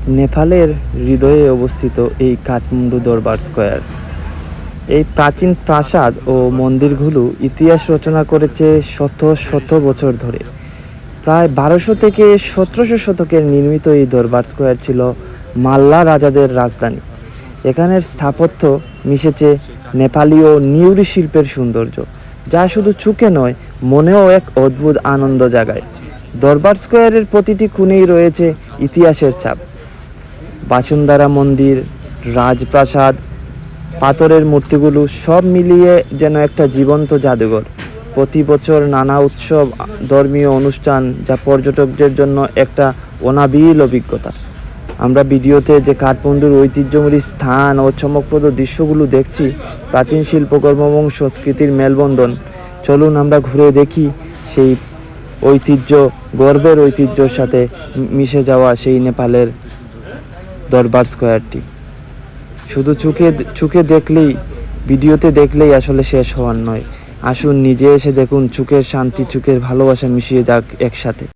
নেপালের হৃদয়ে অবস্থিত এই কাঠমান্ডু দরবার স্কয়ার। এই প্রাচীন প্রাসাদ ও মন্দিরগুলো ইতিহাস রচনা করেছে শত শত বছর ধরে। প্রায় 1200 থেকে 1700 শতকের নির্মিত এই দরবার স্কয়ার ছিল মাল্লা রাজাদের রাজধানী। এখানের স্থাপত্য মিশেছে নেপালি ও নিউরি শিল্পের সৌন্দর্য, যা শুধু চোখে নয়, মনেও এক অদ্ভুত আনন্দ জাগায়। দরবার স্কয়ারের প্রতিটি কোণেই রয়েছে ইতিহাসের ছাপ। বাসুন্দারা মন্দির, রাজপ্রাসাদ, পাথরের মূর্তিগুলো সব মিলিয়ে যেন একটা জীবন্ত জাদুঘর। প্রতি বছর নানা উৎসব, ধর্মীয় অনুষ্ঠান, যা পর্যটকদের জন্য একটা অনাবিল অভিজ্ঞতা। আমরা ভিডিওতে যে কাঠমান্ডুর ঐতিহ্যময়ী স্থান ও চমকপ্রদ দৃশ্যগুলো দেখছি, প্রাচীন শিল্পকর্ম এবং সংস্কৃতির মেলবন্ধন। চলুন আমরা ঘুরে দেখি সেই ঐতিহ্য, গর্বের ঐতিহ্যর সাথে মিশে যাওয়া সেই নেপালের দরবার স্কয়ারটি। শুধু চোখে দেখলেই, ভিডিওতে দেখলেই আসলে শেষ হওয়ার নয়। আসুন নিজে এসে দেখুন, চোখের শান্তি, চোখের ভালোবাসা মিশিয়ে যাক একসাথে।